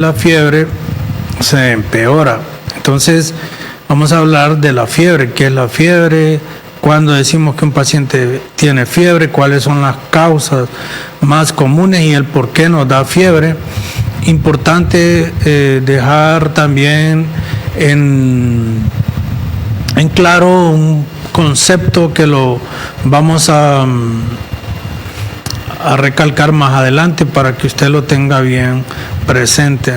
la fiebre se empeora. Entonces, vamos a hablar de la fiebre. ¿Qué es la fiebre? Cuando decimos que un paciente tiene fiebre, cuáles son las causas más comunes y el por qué nos da fiebre. Importante dejar también en claro un concepto que lo vamos a recalcar más adelante para que usted lo tenga bien presente.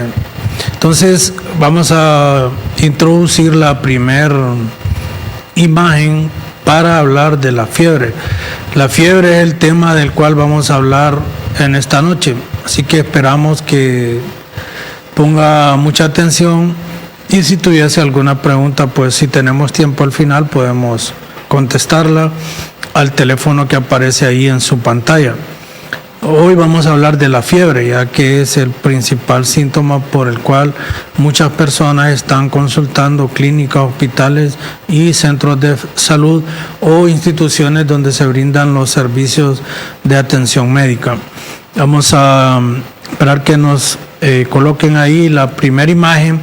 Entonces vamos a introducir la primera imagen para hablar de la fiebre. La fiebre es el tema del cual vamos a hablar en esta noche, así que esperamos que ponga mucha atención y si tuviese alguna pregunta, pues si tenemos tiempo al final podemos contestarla al teléfono que aparece ahí en su pantalla. Hoy vamos a hablar de la fiebre, ya que es el principal síntoma por el cual muchas personas están consultando clínicas, hospitales y centros de salud o instituciones donde se brindan los servicios de atención médica. Vamos a esperar que nos coloquen ahí la primera imagen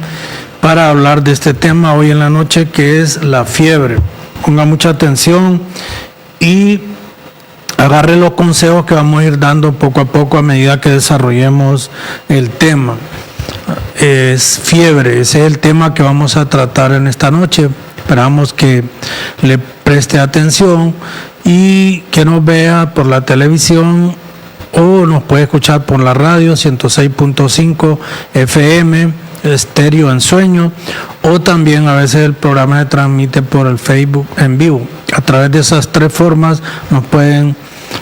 para hablar de este tema hoy en la noche, que es la fiebre. Ponga mucha atención y agarre los consejos que vamos a ir dando poco a poco a medida que desarrollemos el tema. Es fiebre, ese es el tema que vamos a tratar en esta noche. Esperamos que le preste atención y que nos vea por la televisión o nos puede escuchar por la radio 106.5 FM, estéreo en sueño, o también a veces el programa se transmite por el Facebook en vivo. A través de esas tres formas nos pueden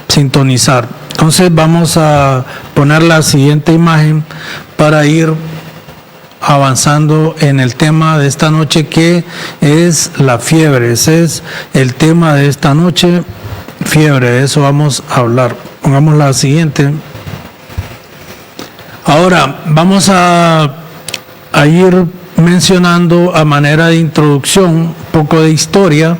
sintonizar. Entonces vamos a poner la siguiente imagen para ir avanzando en el tema de esta noche, que es la fiebre. Ese es el tema de esta noche, fiebre, de eso vamos a hablar. Pongamos la siguiente. Ahora vamos a ir mencionando a manera de introducción un poco de historia.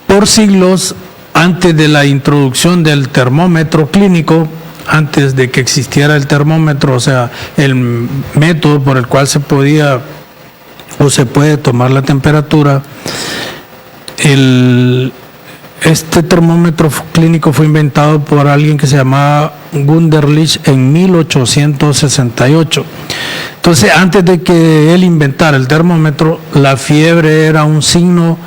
Por siglos antes de la introducción del termómetro clínico, antes de que existiera el termómetro, o sea, el método por el cual se podía o se puede tomar la temperatura, este termómetro clínico fue inventado por alguien que se llamaba Wunderlich en 1868. Entonces, antes de que él inventara el termómetro, la fiebre era un signo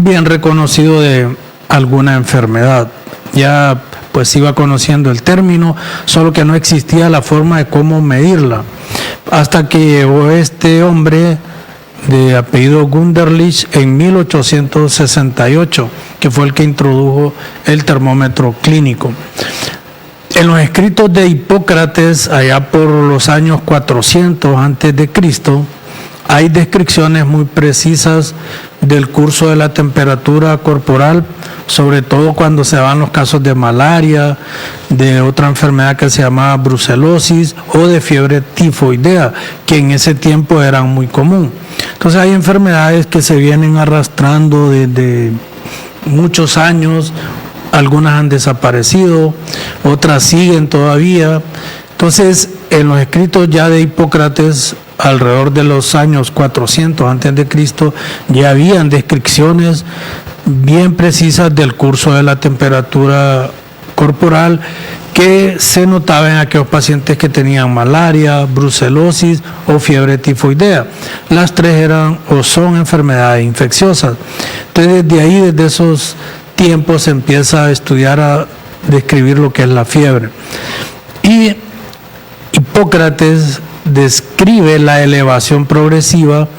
bien reconocido de alguna enfermedad. Ya pues iba conociendo el término, solo que no existía la forma de cómo medirla. Hasta que llegó este hombre de apellido Wunderlich en 1868, que fue el que introdujo el termómetro clínico. En los escritos de Hipócrates, allá por los años 400 antes de Cristo, hay descripciones muy precisas del curso de la temperatura corporal, sobre todo cuando se dan los casos de malaria, de otra enfermedad que se llamaba brucelosis o de fiebre tifoidea, que en ese tiempo eran muy común. Entonces hay enfermedades que se vienen arrastrando desde muchos años, algunas han desaparecido, otras siguen todavía. Entonces, en los escritos ya de Hipócrates, alrededor de los años 400 antes de Cristo, ya habían descripciones bien precisas del curso de la temperatura corporal que se notaba en aquellos pacientes que tenían malaria, brucelosis o fiebre tifoidea. Las tres eran o son enfermedades infecciosas. Entonces, desde ahí, desde esos tiempos, se empieza a estudiar, a describir lo que es la fiebre. Y Hipócrates describe la elevación progresiva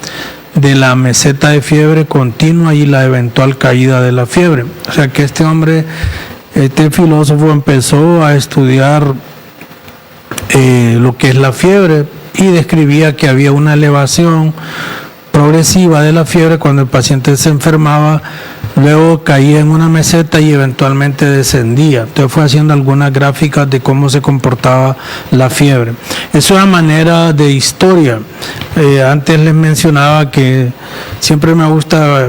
de la meseta de fiebre continua y la eventual caída de la fiebre. O sea que este hombre, este filósofo, empezó a estudiar lo que es la fiebre y describía que había una elevación progresiva de la fiebre cuando el paciente se enfermaba, luego caía en una meseta y eventualmente descendía. Entonces fue haciendo algunas gráficas de cómo se comportaba la fiebre. Es una manera de historia. Antes les mencionaba que siempre me gusta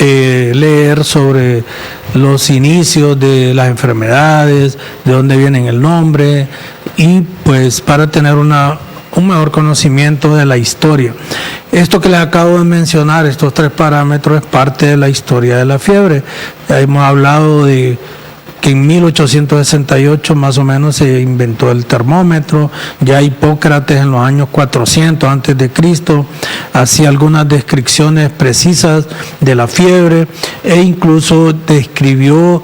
leer sobre los inicios de las enfermedades, de dónde vienen el nombre, y pues para tener un mejor conocimiento de la historia. Esto que les acabo de mencionar, estos 3 parámetros, es parte de la historia de la fiebre. Ya hemos hablado de que en 1868 más o menos se inventó el termómetro. Ya Hipócrates en los años 400 antes de Cristo hacía algunas descripciones precisas de la fiebre e incluso describió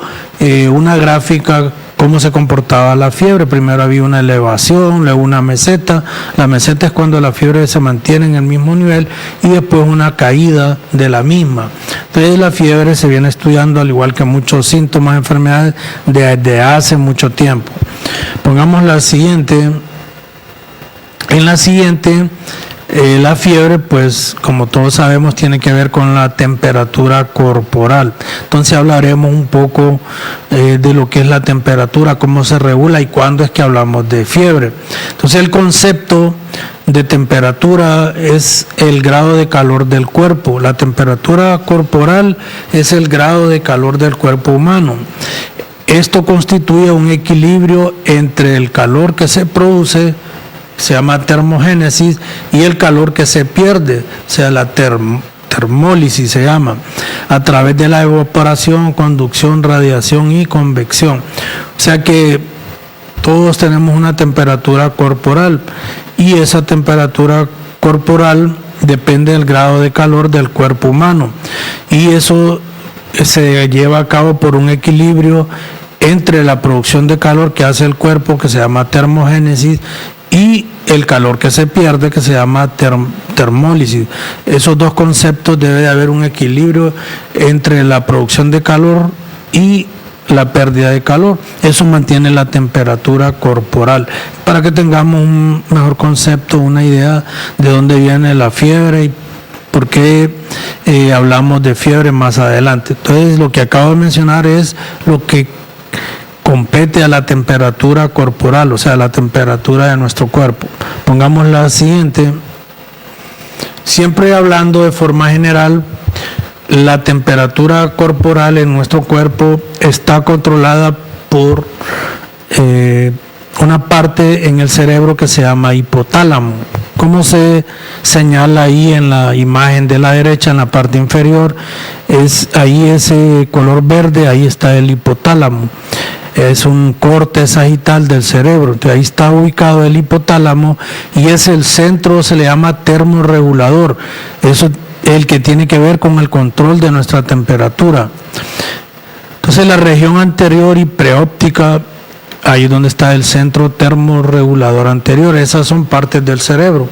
una gráfica cómo se comportaba la fiebre. Primero había una elevación, luego una meseta. La meseta es cuando la fiebre se mantiene en el mismo nivel y después una caída de la misma. Entonces la fiebre se viene estudiando, al igual que muchos síntomas de enfermedades, desde hace mucho tiempo. Pongamos la siguiente. En la siguiente, la fiebre, pues como todos sabemos, tiene que ver con la temperatura corporal. Entonces hablaremos un poco de lo que es la temperatura, cómo se regula y cuándo es que hablamos de fiebre. Entonces el concepto de temperatura es el grado de calor del cuerpo. La temperatura corporal es el grado de calor del cuerpo humano. Esto constituye un equilibrio entre el calor que se produce, se llama termogénesis, y el calor que se pierde, o sea, la termólisis se llama, a través de la evaporación, conducción, radiación y convección. O sea que todos tenemos una temperatura corporal y esa temperatura corporal depende del grado de calor del cuerpo humano, y eso se lleva a cabo por un equilibrio entre la producción de calor que hace el cuerpo, que se llama termogénesis, y el calor que se pierde, que se llama termólisis. Esos dos conceptos, debe de haber un equilibrio entre la producción de calor y la pérdida de calor. Eso mantiene la temperatura corporal. Para que tengamos un mejor concepto, una idea de dónde viene la fiebre y por qué hablamos de fiebre más adelante. Entonces, lo que acabo de mencionar es lo que compete a la temperatura corporal, o sea, la temperatura de nuestro cuerpo. Pongamos la siguiente. Siempre hablando de forma general, la temperatura corporal en nuestro cuerpo está controlada por una parte en el cerebro que se llama hipotálamo. Como se señala ahí en la imagen de la derecha, en la parte inferior, es ahí ese color verde, ahí está el hipotálamo. Es un corte sagital del cerebro. Entonces ahí está ubicado el hipotálamo y es el centro, se le llama termorregulador. Eso es el que tiene que ver con el control de nuestra temperatura. Entonces la región anterior y preóptica, ahí es donde está el centro termorregulador anterior, esas son partes del cerebro.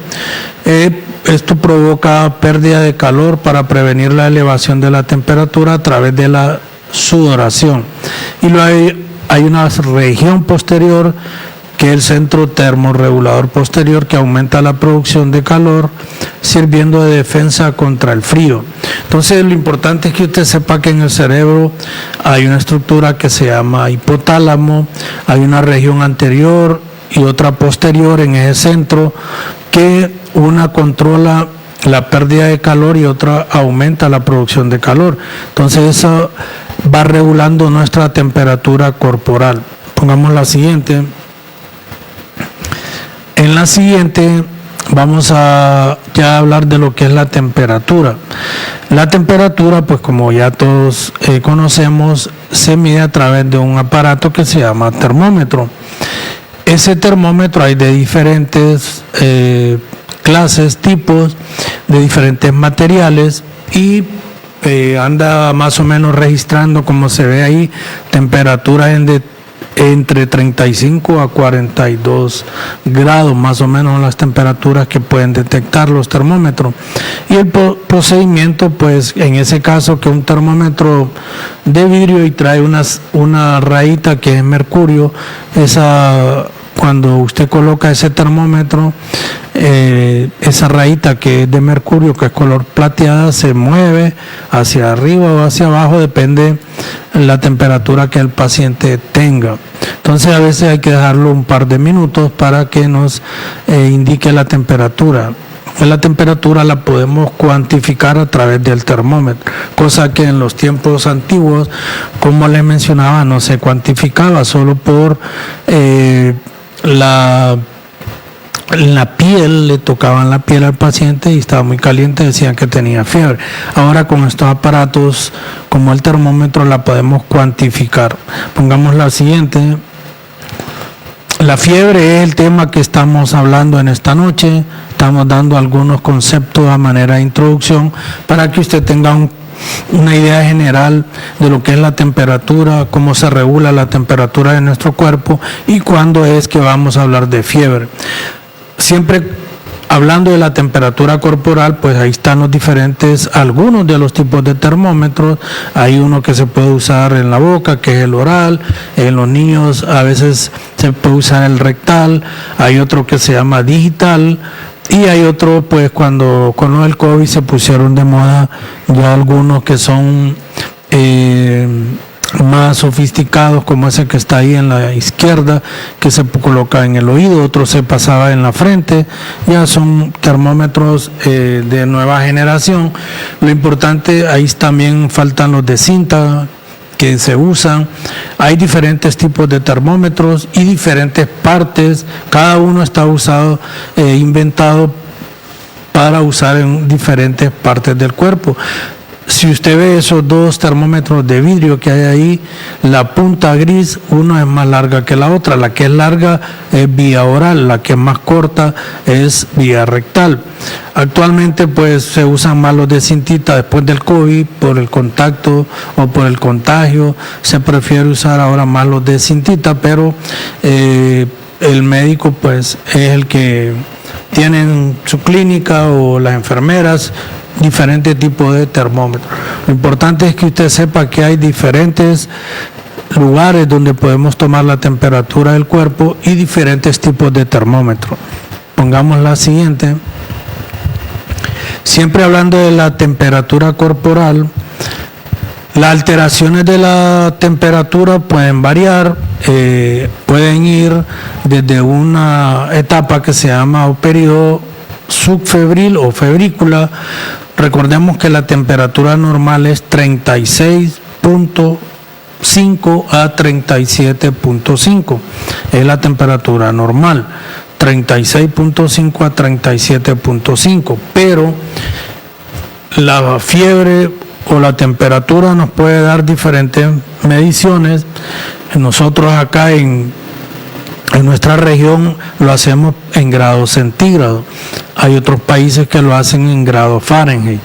Esto provoca pérdida de calor para prevenir la elevación de la temperatura a través de la sudoración. Y luego hay una región posterior, que es el centro termorregulador posterior, que aumenta la producción de calor, sirviendo de defensa contra el frío. Entonces, lo importante es que usted sepa que en el cerebro hay una estructura que se llama hipotálamo, hay una región anterior y otra posterior en ese centro, que una controla la pérdida de calor y otra aumenta la producción de calor. Entonces, eso va regulando nuestra temperatura corporal. Pongamos la siguiente. En la siguiente vamos a ya hablar de lo que es la temperatura. La temperatura, pues como ya todos conocemos, se mide a través de un aparato que se llama termómetro. Ese termómetro hay de diferentes clases, tipos, de diferentes materiales y anda más o menos registrando, como se ve ahí, temperaturas entre 35 a 42 grados, más o menos las temperaturas que pueden detectar los termómetros. Y el procedimiento, pues en ese caso, que un termómetro de vidrio y trae una rayita que es mercurio, cuando usted coloca ese termómetro, esa rayita que es de mercurio, que es color plateada, se mueve hacia arriba o hacia abajo, depende la temperatura que el paciente tenga. Entonces a veces hay que dejarlo un par de minutos para que nos indique la temperatura. La temperatura la podemos cuantificar a través del termómetro, cosa que en los tiempos antiguos, como les mencionaba, no se cuantificaba, solo por en la piel, le tocaban la piel al paciente y estaba muy caliente, decían que tenía fiebre. Ahora con estos aparatos como el termómetro la podemos cuantificar. Pongamos la siguiente. La fiebre es el tema que estamos hablando en esta noche. Estamos dando algunos conceptos a manera de introducción para que usted tenga una idea general de lo que es la temperatura, cómo se regula la temperatura de nuestro cuerpo y cuándo es que vamos a hablar de fiebre. Siempre hablando de la temperatura corporal, pues ahí están algunos de los tipos de termómetros. Hay uno que se puede usar en la boca, que es el oral. En los niños a veces se puede usar el rectal. Hay otro que se llama digital. Y hay otro, pues cuando con lo del COVID se pusieron de moda ya algunos que son más sofisticados, como ese que está ahí en la izquierda, que se coloca en el oído, otro se pasaba en la frente. Ya son termómetros de nueva generación. Lo importante, ahí también faltan los de cinta que se usan. Hay diferentes tipos de termómetros y diferentes partes, cada uno está inventado para usar en diferentes partes del cuerpo. Si usted ve esos dos termómetros de vidrio que hay ahí, la punta gris, una es más larga que la otra. La que es larga es vía oral, la que es más corta es vía rectal. Actualmente pues se usan más los de cintita después del COVID, por el contacto o por el contagio. Se prefiere usar ahora más los de cintita, pero el médico pues es el que tiene en su clínica, o las enfermeras, diferentes tipos de termómetros. Lo importante es que usted sepa que hay diferentes lugares donde podemos tomar la temperatura del cuerpo y diferentes tipos de termómetros. Pongamos la siguiente. Siempre hablando de la temperatura corporal, las alteraciones de la temperatura pueden variar, pueden ir desde una etapa que se llama un periodo subfebril o febrícula. Recordemos que la temperatura normal es 36.5 a 37.5. Es la temperatura normal, 36.5 a 37.5. Pero la fiebre o la temperatura nos puede dar diferentes mediciones. Nosotros acá en nuestra región lo hacemos en grados centígrados. Hay otros países que lo hacen en grados Fahrenheit.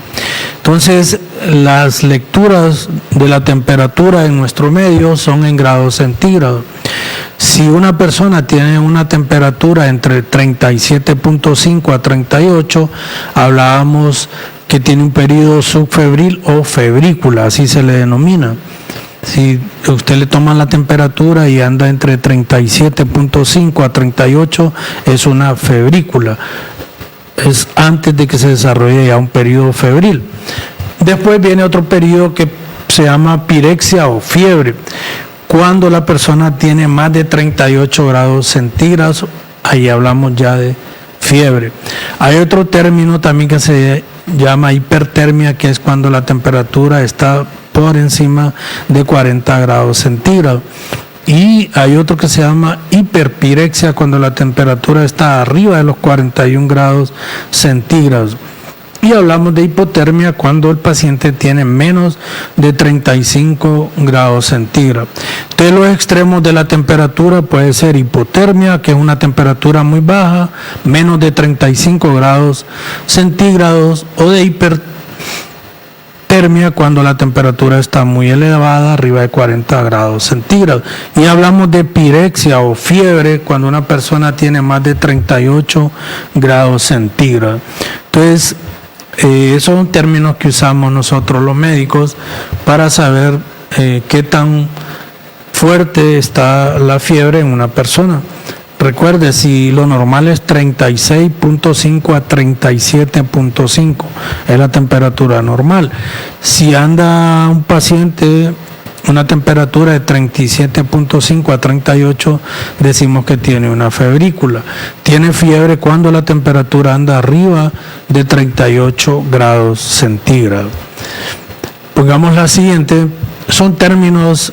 Entonces, las lecturas de la temperatura en nuestro medio son en grados centígrados. Si una persona tiene una temperatura entre 37.5 a 38, hablábamos que tiene un periodo subfebril o febrícula, así se le denomina. Si usted le toma la temperatura y anda entre 37.5 a 38, es una febrícula. Es antes de que se desarrolle ya un periodo febril. Después viene otro periodo que se llama pirexia o fiebre. Cuando la persona tiene más de 38 grados centígrados, ahí hablamos ya de fiebre. Hay otro término también que se llama hipertermia, que es cuando la temperatura está por encima de 40 grados centígrados. Y hay otro que se llama hiperpirexia, cuando la temperatura está arriba de los 41 grados centígrados. Y hablamos de hipotermia cuando el paciente tiene menos de 35 grados centígrados. Entonces, los extremos de la temperatura puede ser hipotermia, que es una temperatura muy baja, menos de 35 grados centígrados, o de hipertermia cuando la temperatura está muy elevada, arriba de 40 grados centígrados. Y hablamos de pirexia o fiebre cuando una persona tiene más de 38 grados centígrados. Entonces, esos son términos que usamos nosotros los médicos para saber qué tan fuerte está la fiebre en una persona. Recuerde, si lo normal es 36.5 a 37.5, es la temperatura normal. Si anda un paciente una temperatura de 37.5 a 38, decimos que tiene una febrícula. Tiene fiebre cuando la temperatura anda arriba de 38 grados centígrados. Pongamos la siguiente. Son términos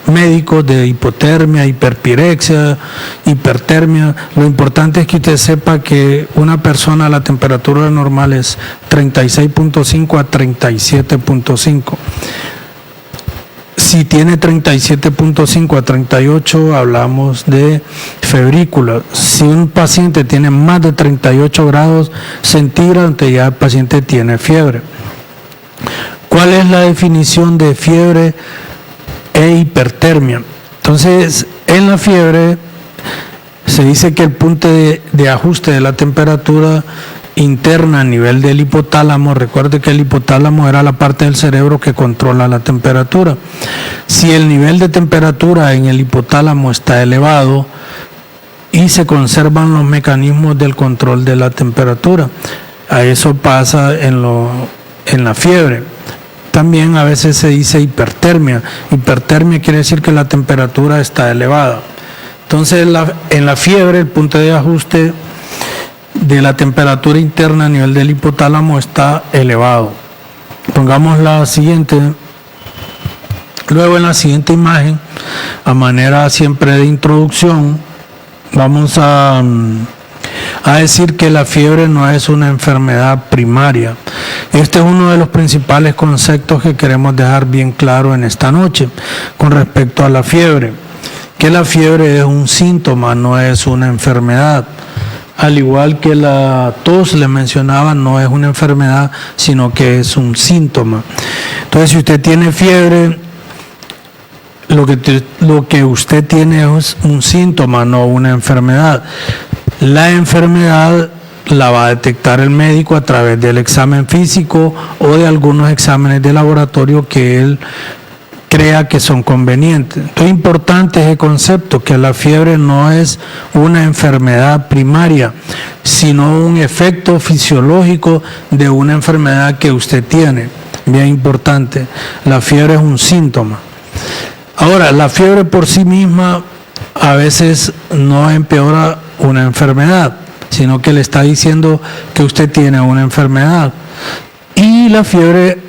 médicos de hipotermia, hiperpirexia, hipertermia. Lo importante es que usted sepa que una persona, la temperatura normal es 36.5 a 37.5. Si tiene 37.5 a 38, hablamos de febrícula. Si un paciente tiene más de 38 grados centígrados, ya el paciente tiene fiebre. ¿Cuál es la definición de fiebre e hipertermia? Entonces, en la fiebre se dice que el punto de ajuste de la temperatura interna a nivel del hipotálamo, recuerde que el hipotálamo era la parte del cerebro que controla la temperatura. Si el nivel de temperatura en el hipotálamo está elevado y se conservan los mecanismos del control de la temperatura, a eso pasa en la fiebre. También a veces se dice hipertermia. Hipertermia quiere decir que la temperatura está elevada. Entonces, en la fiebre, el punto de ajuste de la temperatura interna a nivel del hipotálamo está elevado. Pongamos la siguiente. Luego, en la siguiente imagen, a manera siempre de introducción, vamos a decir que la fiebre no es una enfermedad primaria. Este es uno de los principales conceptos que queremos dejar bien claro en esta noche con respecto a la fiebre, que la fiebre es un síntoma, no es una enfermedad. Al igual que la tos, le mencionaba, no es una enfermedad, sino que es un síntoma. Entonces, si usted tiene fiebre, lo que usted tiene es un síntoma, no una enfermedad. La enfermedad la va a detectar el médico a través del examen físico o de algunos exámenes de laboratorio que él crea que son convenientes. Entonces, es importante ese concepto, que la fiebre no es una enfermedad primaria, sino un efecto fisiológico de una enfermedad que usted tiene. Bien importante, la fiebre es un síntoma. Ahora, la fiebre por sí misma a veces no empeora una enfermedad, sino que le está diciendo que usted tiene una enfermedad. Y la fiebre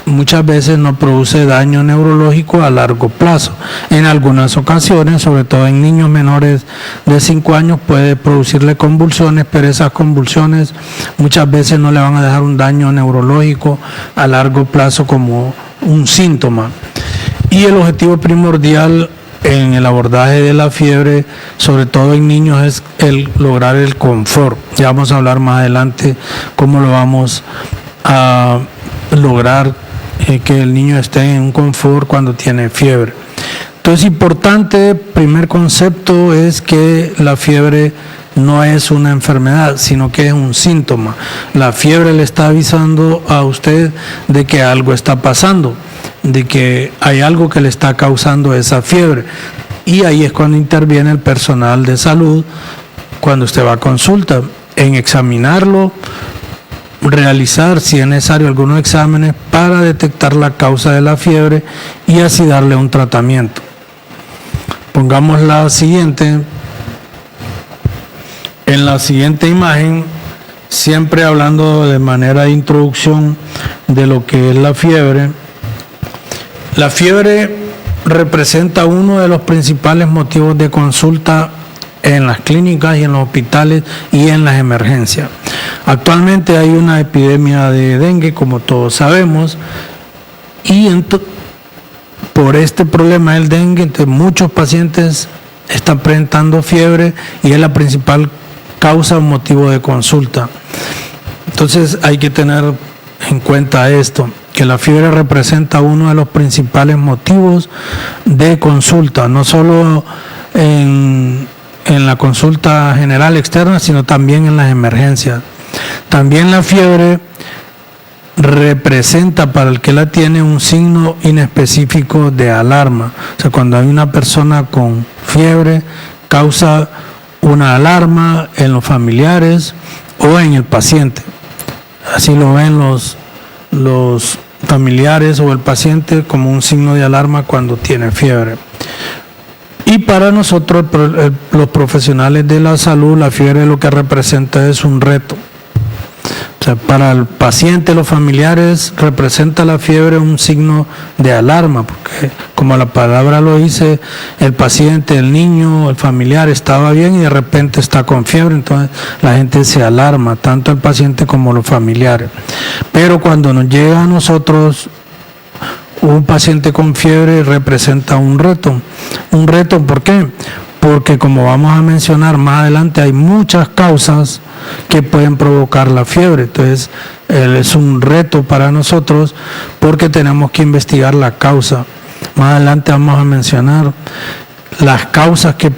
muchas veces no produce daño neurológico a largo plazo. En algunas ocasiones, sobre todo en niños menores de 5 años, puede producirle convulsiones, pero esas convulsiones muchas veces no le van a dejar un daño neurológico a largo plazo como un síntoma. Y el objetivo primordial en el abordaje de la fiebre, sobre todo en niños, es el lograr el confort. Ya vamos a hablar más adelante cómo lo vamos a lograr, que el niño esté en un confort cuando tiene fiebre. Entonces, importante, primer concepto es que la fiebre no es una enfermedad, sino que es un síntoma. La fiebre le está avisando a usted de que algo está pasando, de que hay algo que le está causando esa fiebre. Y ahí es cuando interviene el personal de salud, cuando usted va a consulta, en examinarlo, realizar, si es necesario, algunos exámenes para detectar la causa de la fiebre y así darle un tratamiento. Pongamos la siguiente. En la siguiente imagen, siempre hablando de manera de introducción de lo que es la fiebre. La fiebre representa uno de los principales motivos de consulta en las clínicas y en los hospitales y en las emergencias. Actualmente hay una epidemia de dengue, como todos sabemos, y por este problema del dengue, muchos pacientes están presentando fiebre y es la principal causa o motivo de consulta. Entonces hay que tener en cuenta esto, que la fiebre representa uno de los principales motivos de consulta, no solo en la consulta general externa, sino también en las emergencias. También la fiebre representa para el que la tiene un signo inespecífico de alarma. O sea, cuando hay una persona con fiebre, causa una alarma en los familiares o en el paciente. Así lo ven los familiares o el paciente como un signo de alarma cuando tiene fiebre. Y para nosotros, los profesionales de la salud, la fiebre lo que representa es un reto. O sea, para el paciente, los familiares, representa la fiebre un signo de alarma, porque como la palabra lo dice, el paciente, el niño, el familiar estaba bien y de repente está con fiebre, entonces la gente se alarma, tanto el paciente como los familiares. Pero cuando nos llega a nosotros un paciente con fiebre, representa un reto. Un reto, ¿por qué? Porque como vamos a mencionar más adelante, hay muchas causas que pueden provocar la fiebre. Entonces, es un reto para nosotros porque tenemos que investigar la causa. Más adelante vamos a mencionar las causas que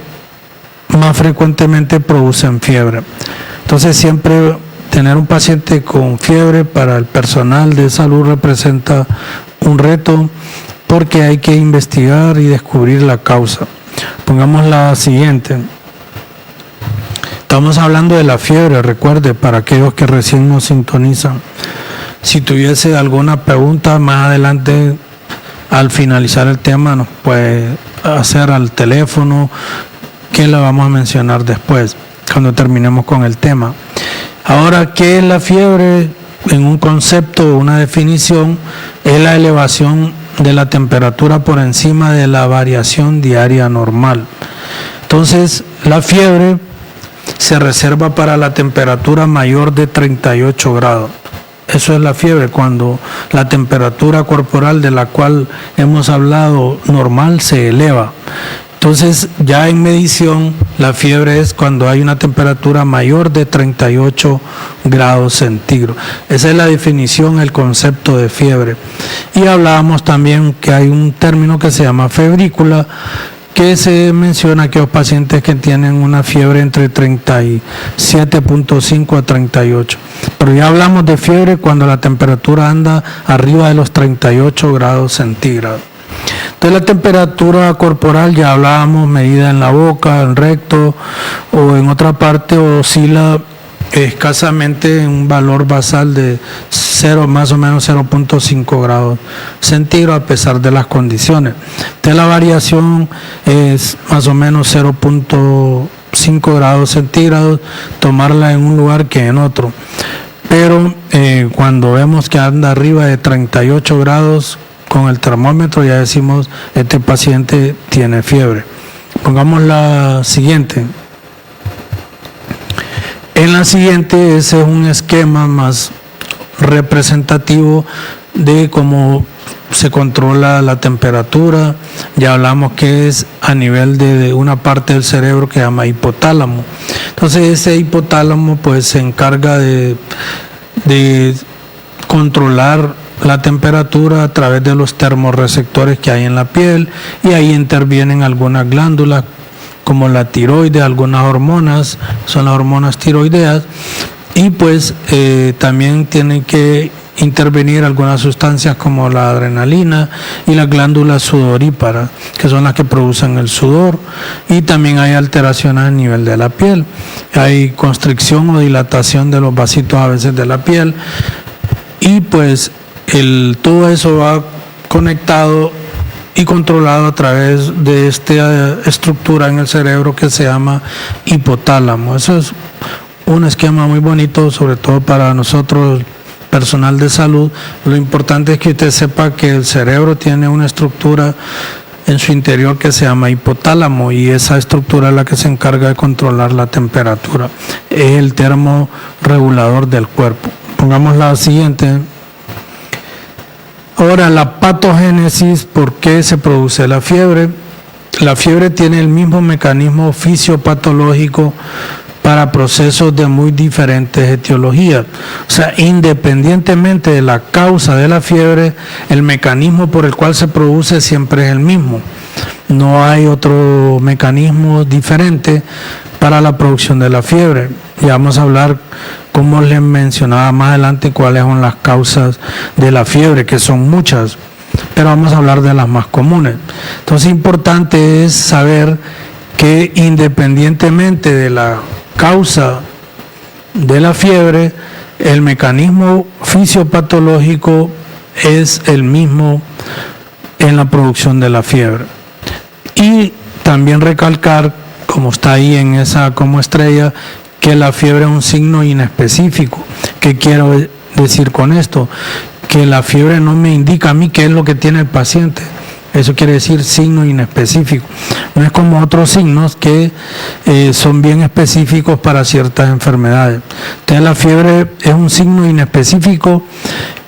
más frecuentemente producen fiebre. Entonces, siempre tener un paciente con fiebre para el personal de salud representa un reto porque hay que investigar y descubrir la causa. Pongamos la siguiente. Estamos hablando de la fiebre, recuerde, para aquellos que recién nos sintonizan. Si tuviese alguna pregunta más adelante, al finalizar el tema, nos puede hacer al teléfono, que la vamos a mencionar después, cuando terminemos con el tema. Ahora, ¿qué es la fiebre? En un concepto, una definición, es la elevación de la temperatura por encima de la variación diaria normal. Entonces, la fiebre se reserva para la temperatura mayor de 38 grados. Eso es la fiebre, cuando la temperatura corporal de la cual hemos hablado normal se eleva. Entonces, ya en medición, la fiebre es cuando hay una temperatura mayor de 38 grados centígrados. Esa es la definición, el concepto de fiebre. Y hablábamos también que hay un término que se llama febrícula, que se menciona a aquellos pacientes que tienen una fiebre entre 37.5 a 38. Pero ya hablamos de fiebre cuando la temperatura anda arriba de los 38 grados centígrados. Entonces, la temperatura corporal, ya hablábamos, medida en la boca, en el recto o en otra parte, oscila escasamente en un valor basal de 0, más o menos 0.5 grados centígrados a pesar de las condiciones. Entonces, la variación es más o menos 0.5 grados centígrados, tomarla en un lugar que en otro. Pero cuando vemos que anda arriba de 38 grados, con el termómetro ya decimos, este paciente tiene fiebre. Pongamos la siguiente. En la siguiente, ese es un esquema más representativo de cómo se controla la temperatura. Ya hablamos que es a nivel de una parte del cerebro que se llama hipotálamo. Entonces, ese hipotálamo pues se encarga de controlar la temperatura a través de los termorreceptores que hay en la piel, y ahí intervienen algunas glándulas como la tiroides, algunas hormonas, son las hormonas tiroideas, y pues también tienen que intervenir algunas sustancias como la adrenalina y las glándulas sudoríparas, que son las que producen el sudor, y también hay alteraciones a nivel de la piel, hay constricción o dilatación de los vasitos a veces de la piel, y pues todo eso va conectado y controlado a través de esta estructura en el cerebro que se llama hipotálamo. Eso es un esquema muy bonito, sobre todo para nosotros, personal de salud. Lo importante es que usted sepa que el cerebro tiene una estructura en su interior que se llama hipotálamo, y esa estructura es la que se encarga de controlar la temperatura. Es el termorregulador del cuerpo. Pongamos la siguiente. Ahora, la patogénesis, ¿por qué se produce la fiebre? La fiebre tiene el mismo mecanismo fisiopatológico para procesos de muy diferentes etiologías. O sea, independientemente de la causa de la fiebre, el mecanismo por el cual se produce siempre es el mismo. No hay otro mecanismo diferente para la producción de la fiebre. Ya vamos a hablar, como les mencionaba más adelante, cuáles son las causas de la fiebre, que son muchas, pero vamos a hablar de las más comunes. Entonces, importante es saber que independientemente de la causa de la fiebre, el mecanismo fisiopatológico es el mismo en la producción de la fiebre. Y también recalcar, como está ahí en esa como estrella, que la fiebre es un signo inespecífico, ¿Qué quiero decir con esto? Que la fiebre no me indica a mí qué es lo que tiene el paciente. Eso quiere decir signo inespecífico. No es como otros signos que son bien específicos para ciertas enfermedades. Entonces la fiebre es un signo inespecífico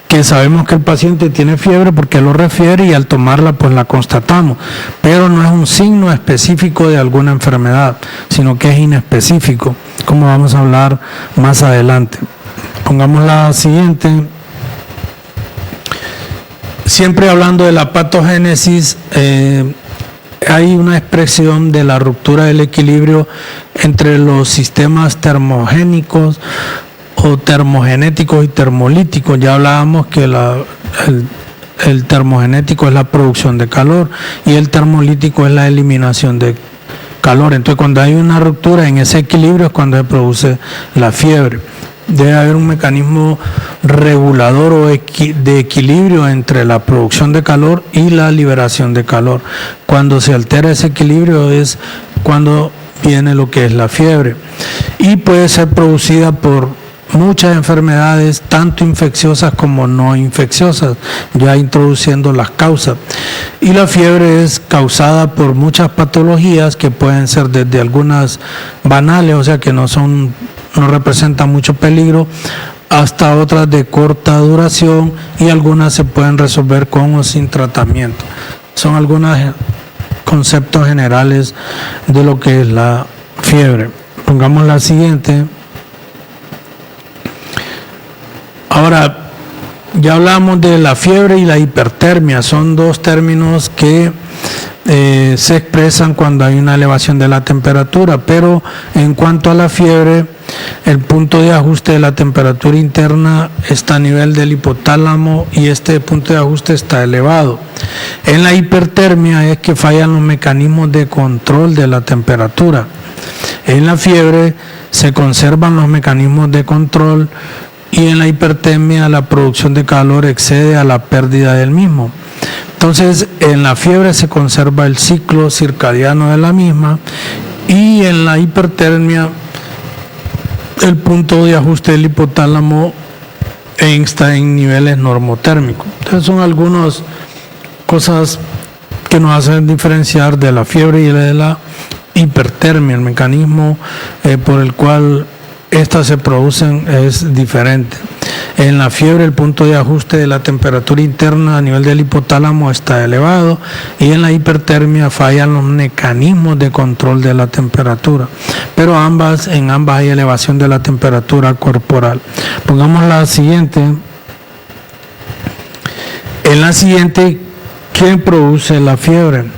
que sabemos que el paciente tiene fiebre porque lo refiere y al tomarla pues la constatamos, pero no es un signo específico de alguna enfermedad, sino que es inespecífico, como vamos a hablar más adelante. Pongamos la siguiente. Siempre hablando de la patogénesis, hay una expresión de la ruptura del equilibrio entre los sistemas termogénicos o termogenéticos y termolíticos. Ya hablábamos que el termogenético es la producción de calor y el termolítico es la eliminación de calor. Entonces, cuando hay una ruptura en ese equilibrio es cuando se produce la fiebre. Debe haber un mecanismo regulador o de equilibrio entre la producción de calor y la liberación de calor. Cuando se altera ese equilibrio es cuando viene lo que es la fiebre. Y puede ser producida por muchas enfermedades, tanto infecciosas como no infecciosas, ya introduciendo las causas. Y la fiebre es causada por muchas patologías que pueden ser desde algunas banales, o sea que no representan mucho peligro, hasta otras de corta duración, y algunas se pueden resolver con o sin tratamiento. Son algunos conceptos generales de lo que es la fiebre. Pongamos la siguiente. Ahora, ya hablamos de la fiebre y la hipertermia, son dos términos que se expresan cuando hay una elevación de la temperatura, pero en cuanto a la fiebre, el punto de ajuste de la temperatura interna está a nivel del hipotálamo y este punto de ajuste está elevado. En la hipertermia es que fallan los mecanismos de control de la temperatura. En la fiebre se conservan los mecanismos de control y en la hipertermia la producción de calor excede a la pérdida del mismo. Entonces, en la fiebre se conserva el ciclo circadiano de la misma y en la hipertermia el punto de ajuste del hipotálamo está en niveles normotérmicos. Entonces, son algunas cosas que nos hacen diferenciar de la fiebre y de la hipertermia. El mecanismo por el cual estas se producen es diferente. En la fiebre el punto de ajuste de la temperatura interna a nivel del hipotálamo está elevado y en la hipertermia fallan los mecanismos de control de la temperatura. Pero en ambas hay elevación de la temperatura corporal. Pongamos la siguiente. En la siguiente, ¿qué produce la fiebre?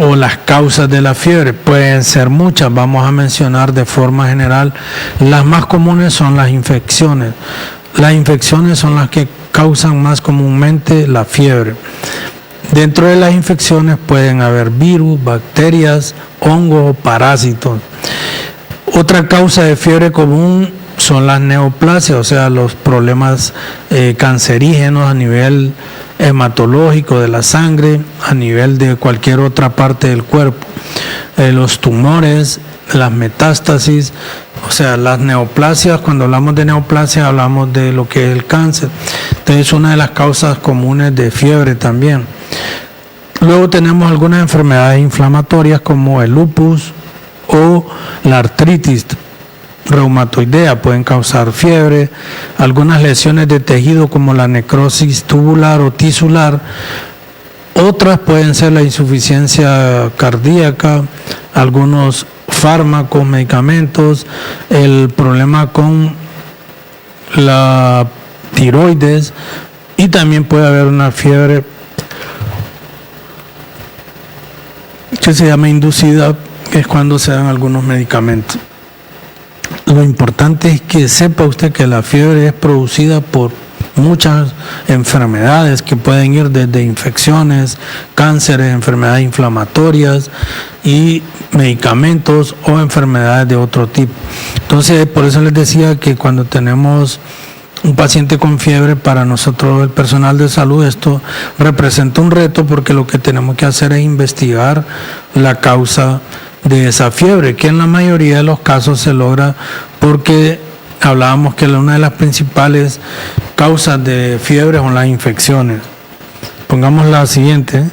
O las causas de la fiebre pueden ser muchas, vamos a mencionar de forma general. Las más comunes son las infecciones. Las infecciones son las que causan más comúnmente la fiebre. Dentro de las infecciones pueden haber virus, bacterias, hongos o parásitos. Otra causa de fiebre común son las neoplasias, o sea, los problemas cancerígenos a nivel hematológico de la sangre, a nivel de cualquier otra parte del cuerpo. Los tumores, las metástasis, o sea, las neoplasias. Cuando hablamos de neoplasia hablamos de lo que es el cáncer. Entonces es una de las causas comunes de fiebre también. Luego tenemos algunas enfermedades inflamatorias como el lupus o la artritis reumatoidea, pueden causar fiebre. Algunas lesiones de tejido como la necrosis tubular o tisular. Otras pueden ser la insuficiencia cardíaca, algunos fármacos, medicamentos, el problema con la tiroides, y también puede haber una fiebre que se llama inducida, que es cuando se dan algunos medicamentos. Lo importante es que sepa usted que la fiebre es producida por muchas enfermedades que pueden ir desde infecciones, cánceres, enfermedades inflamatorias y medicamentos o enfermedades de otro tipo. Entonces, por eso les decía que cuando tenemos un paciente con fiebre, para nosotros el personal de salud esto representa un reto, porque lo que tenemos que hacer es investigar la causa de esa fiebre, que en la mayoría de los casos se logra porque hablábamos que una de las principales causas de fiebre son las infecciones. Pongamos la siguiente.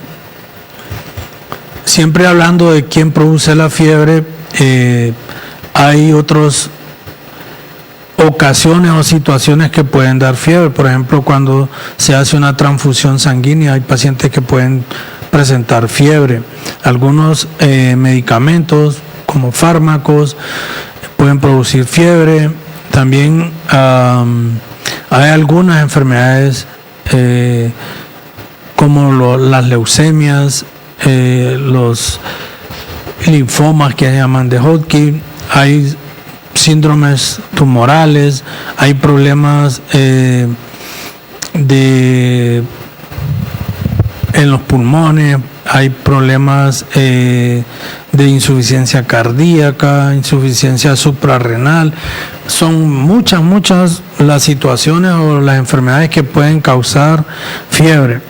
Siempre hablando de quién produce la fiebre, hay otras ocasiones o situaciones que pueden dar fiebre. Por ejemplo, cuando se hace una transfusión sanguínea, hay pacientes que pueden presentar fiebre. Algunos medicamentos como fármacos pueden producir fiebre. También hay algunas enfermedades como las leucemias, los linfomas que se llaman de Hodgkin, hay síndromes tumorales, hay problemas en los pulmones, hay problemas de insuficiencia cardíaca, insuficiencia suprarrenal. Son muchas las situaciones o las enfermedades que pueden causar fiebre.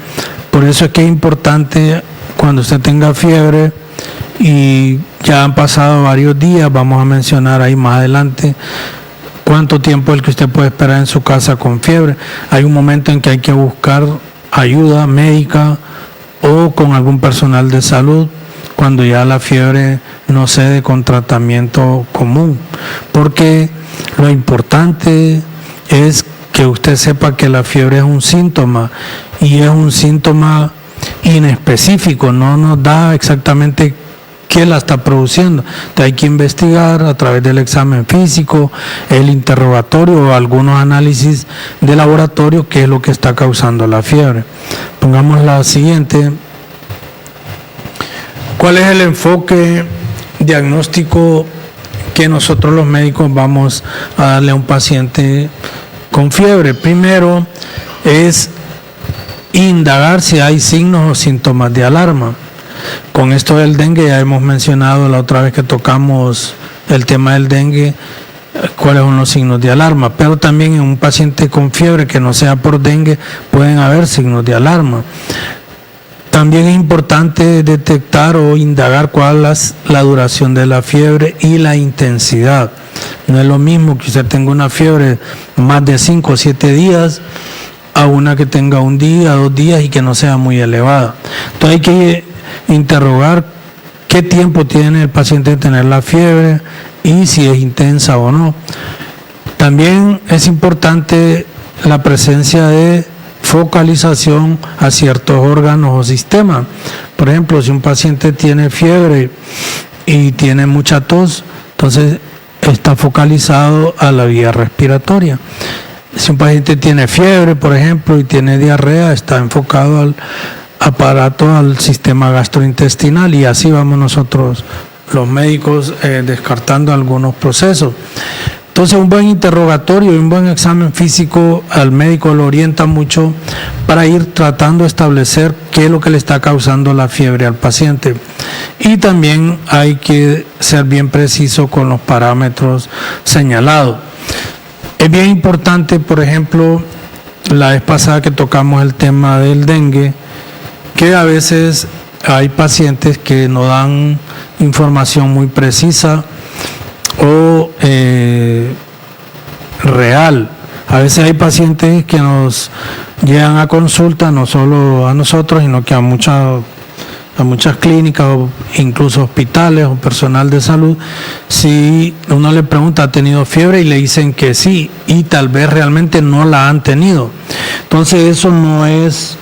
Por eso es que es importante, cuando usted tenga fiebre y ya han pasado varios días, vamos a mencionar ahí más adelante cuánto tiempo es el que usted puede esperar en su casa con fiebre. Hay un momento en que hay que buscar ayuda médica o con algún personal de salud cuando ya la fiebre no cede con tratamiento común, porque lo importante es que usted sepa que la fiebre es un síntoma y es un síntoma inespecífico, no nos da exactamente qué la está produciendo. Entonces hay que investigar a través del examen físico, el interrogatorio o algunos análisis de laboratorio qué es lo que está causando la fiebre. Pongamos la siguiente. ¿Cuál es el enfoque diagnóstico que nosotros los médicos vamos a darle a un paciente con fiebre? Primero es indagar si hay signos o síntomas de alarma. Con esto del dengue ya hemos mencionado la otra vez que tocamos el tema del dengue, cuáles son los signos de alarma, pero también en un paciente con fiebre que no sea por dengue pueden haber signos de alarma. También es importante detectar o indagar cuál es la duración de la fiebre y la intensidad. No es lo mismo que usted tenga una fiebre más de 5 o 7 días a una que tenga un día, 2 días y que no sea muy elevada. Entonces hay que interrogar qué tiempo tiene el paciente de tener la fiebre y si es intensa o no. También es importante la presencia de focalización a ciertos órganos o sistemas. Por ejemplo, si un paciente tiene fiebre y tiene mucha tos, entonces está focalizado a la vía respiratoria. Si un paciente tiene fiebre, por ejemplo, y tiene diarrea, está enfocado al aparato, al sistema gastrointestinal, y así vamos nosotros los médicos descartando algunos procesos. Entonces un buen interrogatorio y un buen examen físico al médico lo orienta mucho para ir tratando de establecer qué es lo que le está causando la fiebre al paciente. Y también hay que ser bien preciso con los parámetros señalados. Es bien importante, por ejemplo, la vez pasada que tocamos el tema del dengue, que a veces hay pacientes que no dan información muy precisa o real. A veces hay pacientes que nos llegan a consulta, no solo a nosotros, sino que a muchas clínicas o incluso hospitales o personal de salud. Si uno le pregunta, ¿ha tenido fiebre? Y le dicen que sí, y tal vez realmente no la han tenido. Entonces eso no es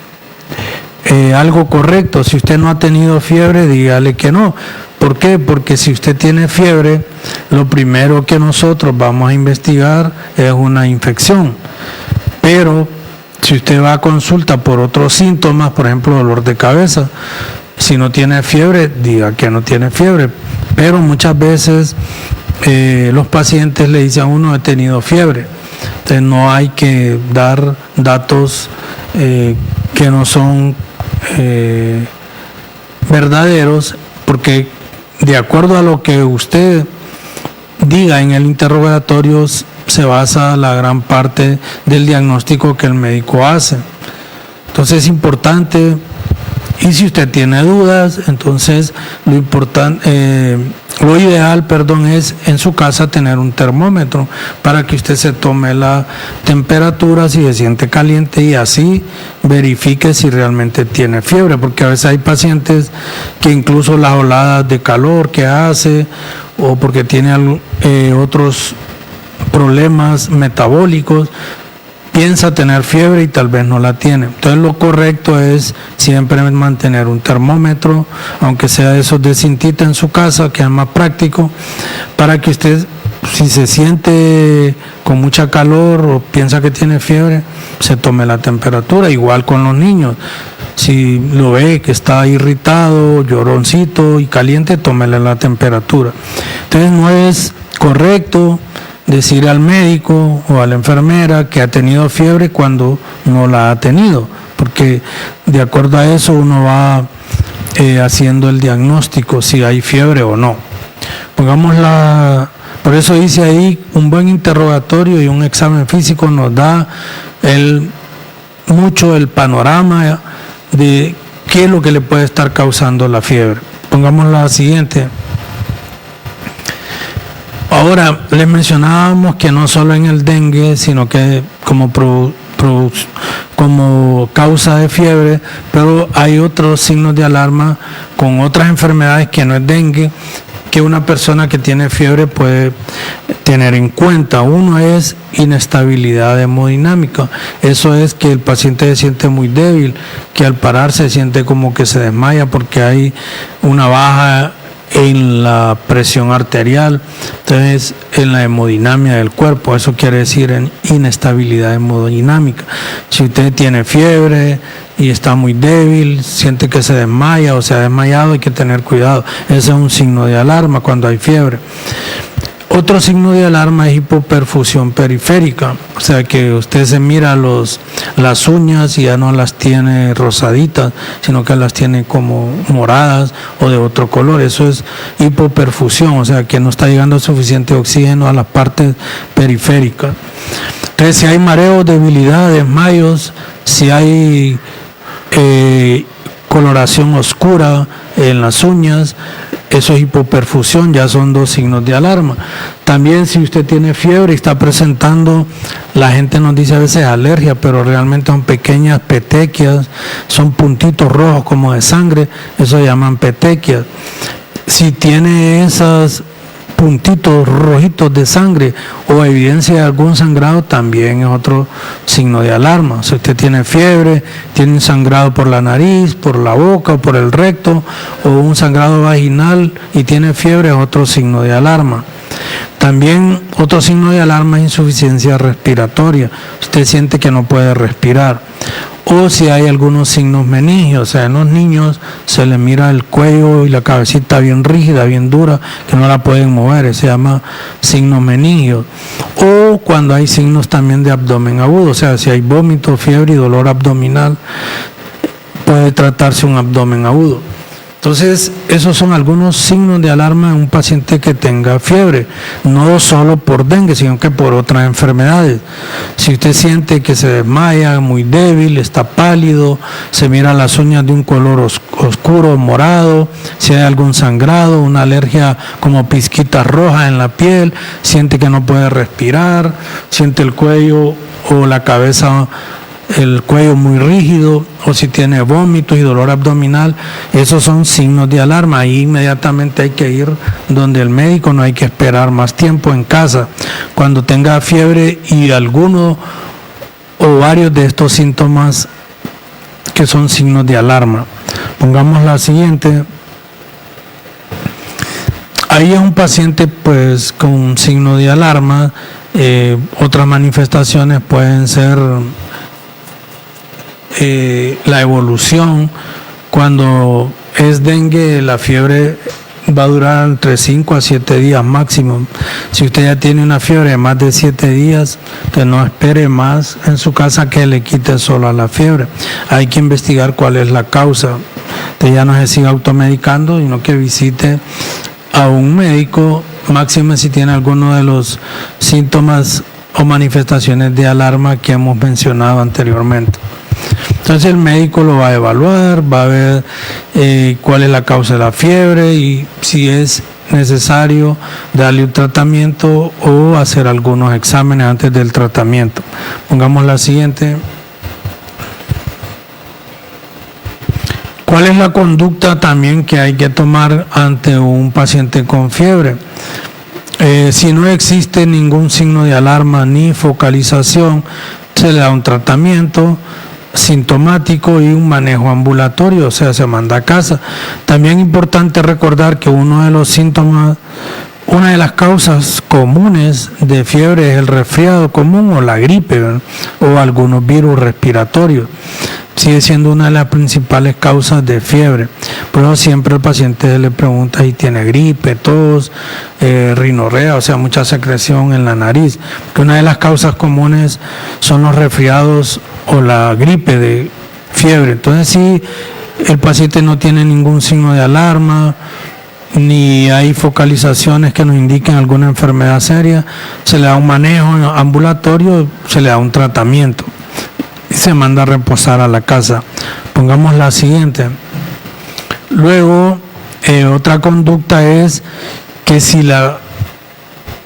algo correcto. Si usted no ha tenido fiebre, dígale que no. ¿Por qué? Porque si usted tiene fiebre, lo primero que nosotros vamos a investigar es una infección. Pero si usted va a consulta por otros síntomas, por ejemplo, dolor de cabeza, si no tiene fiebre, diga que no tiene fiebre. Pero muchas veces los pacientes le dicen a uno, he tenido fiebre. Entonces no hay que dar datos que no son verdaderos, porque de acuerdo a lo que usted diga en el interrogatorio se basa la gran parte del diagnóstico que el médico hace. Entonces es importante, y si usted tiene dudas, entonces lo importante Lo ideal, es en su casa tener un termómetro para que usted se tome la temperatura si se siente caliente y así verifique si realmente tiene fiebre, porque a veces hay pacientes que incluso las oladas de calor que hace o porque tiene otros problemas metabólicos, piensa tener fiebre y tal vez no la tiene. Entonces lo correcto es siempre mantener un termómetro, aunque sea esos de cintita en su casa, que es más práctico, para que usted, si se siente con mucha calor o piensa que tiene fiebre, se tome la temperatura. Igual con los niños, si lo ve que está irritado, lloroncito y caliente, tómele la temperatura. Entonces no es correcto decir al médico o a la enfermera que ha tenido fiebre cuando no la ha tenido, porque de acuerdo a eso uno va haciendo el diagnóstico si hay fiebre o no. Por eso dice ahí, un buen interrogatorio y un examen físico nos da mucho el panorama de qué es lo que le puede estar causando la fiebre. Pongamos la siguiente. Ahora, les mencionábamos que no solo en el dengue, sino que como causa de fiebre, pero hay otros signos de alarma con otras enfermedades que no es dengue, que una persona que tiene fiebre puede tener en cuenta. Uno es inestabilidad hemodinámica. Eso es que el paciente se siente muy débil, que al parar se siente como que se desmaya porque hay una baja en la presión arterial, entonces en la hemodinamia del cuerpo. Eso quiere decir en inestabilidad hemodinámica. Si usted tiene fiebre y está muy débil, siente que se desmaya o se ha desmayado, hay que tener cuidado. Ese es un signo de alarma cuando hay fiebre. Otro signo de alarma es hipoperfusión periférica, o sea que usted se mira las uñas y ya no las tiene rosaditas, sino que las tiene como moradas o de otro color. Eso es hipoperfusión, o sea que no está llegando suficiente oxígeno a las partes periféricas. Entonces, si hay mareos, debilidad, desmayos, si hay coloración oscura en las uñas, eso es hipoperfusión, ya son dos signos de alarma. También si usted tiene fiebre y está presentando, la gente nos dice a veces alergia, pero realmente son pequeñas petequias, son puntitos rojos como de sangre, eso se llaman petequias. Si tiene esas puntitos rojitos de sangre o evidencia de algún sangrado, también es otro signo de alarma. Si usted tiene fiebre, tiene un sangrado por la nariz, por la boca o por el recto, o un sangrado vaginal y tiene fiebre, es otro signo de alarma. También otro signo de alarma es insuficiencia respiratoria. Usted siente que no puede respirar. O si hay algunos signos meningios, o sea, en los niños se les mira el cuello y la cabecita bien rígida, bien dura, que no la pueden mover, se llama signos meningios. O cuando hay signos también de abdomen agudo, o sea, si hay vómito, fiebre y dolor abdominal, puede tratarse un abdomen agudo. Entonces, esos son algunos signos de alarma en un paciente que tenga fiebre, no solo por dengue, sino que por otras enfermedades. Si usted siente que se desmaya, muy débil, está pálido, se mira las uñas de un color oscuro, morado, si hay algún sangrado, una alergia como pizquitas rojas en la piel, siente que no puede respirar, siente el cuello o la cabeza, el cuello muy rígido, o si tiene vómitos y dolor abdominal, esos son signos de alarma. Ahí inmediatamente hay que ir donde el médico, no hay que esperar más tiempo en casa. Cuando tenga fiebre y alguno o varios de estos síntomas que son signos de alarma. Pongamos la siguiente. Ahí es un paciente pues con un signo de alarma. Otras manifestaciones pueden ser la evolución. Cuando es dengue, la fiebre va a durar entre 5 a 7 días máximo. Si usted ya tiene una fiebre de más de 7 días, que no espere más en su casa que le quite solo a la fiebre. Hay que investigar cuál es la causa. Usted ya no se siga automedicando, sino que visite a un médico, máximo si tiene alguno de los síntomas o manifestaciones de alarma que hemos mencionado anteriormente. Entonces el médico lo va a evaluar, va a ver cuál es la causa de la fiebre y si es necesario darle un tratamiento o hacer algunos exámenes antes del tratamiento. Pongamos la siguiente. ¿Cuál es la conducta también que hay que tomar ante un paciente con fiebre? Si no existe ningún signo de alarma ni focalización, se le da un tratamiento sintomático y un manejo ambulatorio, o sea, se manda a casa. También es importante recordar que uno de los síntomas, una de las causas comunes de fiebre es el resfriado común o la gripe, ¿verdad? O algunos virus respiratorios. Sigue siendo una de las principales causas de fiebre. Pero siempre el paciente le pregunta si tiene gripe, tos, rinorrea, o sea, mucha secreción en la nariz. Que una de las causas comunes son los resfriados o la gripe de fiebre. Entonces, si el paciente no tiene ningún signo de alarma, ni hay focalizaciones que nos indiquen alguna enfermedad seria, se le da un manejo ambulatorio, se le da un tratamiento y se manda a reposar a la casa. Pongamos la siguiente. Luego, otra conducta es que si la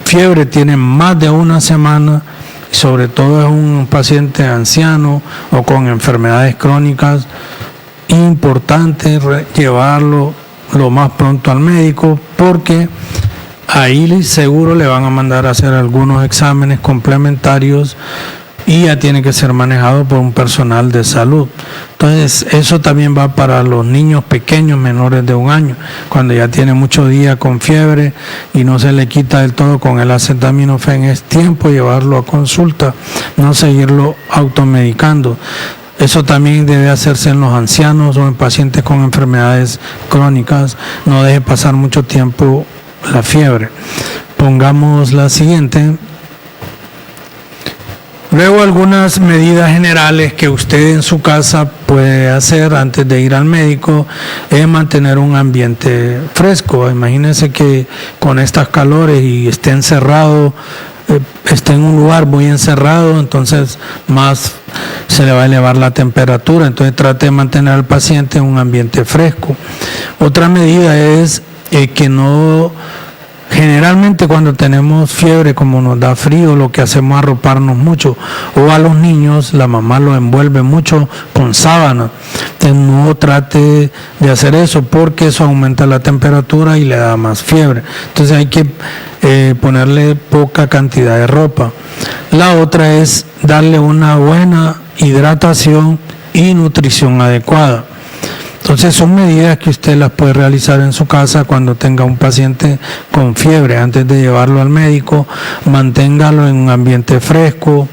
fiebre tiene más de una semana, sobre todo es un paciente anciano o con enfermedades crónicas, importante llevarlo lo más pronto al médico, porque ahí seguro le van a mandar a hacer algunos exámenes complementarios y ya tiene que ser manejado por un personal de salud. Entonces, eso también va para los niños pequeños menores de 1 año, cuando ya tiene muchos días con fiebre y no se le quita del todo con el acetaminofén. Es tiempo de llevarlo a consulta, no seguirlo automedicando. Eso también debe hacerse en los ancianos o en pacientes con enfermedades crónicas. No deje pasar mucho tiempo la fiebre. Pongamos la siguiente. Luego, algunas medidas generales que usted en su casa puede hacer antes de ir al médico es mantener un ambiente fresco. Imagínense que con estas calores y esté encerrado, esté en un lugar muy encerrado, entonces más se le va a elevar la temperatura. Entonces trate de mantener al paciente en un ambiente fresco. Otra medida es que no... Generalmente cuando tenemos fiebre, como nos da frío, lo que hacemos es arroparnos mucho, o a los niños la mamá los envuelve mucho con sábana. Entonces no trate de hacer eso, porque eso aumenta la temperatura y le da más fiebre. Entonces hay que ponerle poca cantidad de ropa. La otra es darle una buena hidratación y nutrición adecuada. Entonces son medidas que usted las puede realizar en su casa cuando tenga un paciente con fiebre. Antes de llevarlo al médico, manténgalo en un ambiente fresco,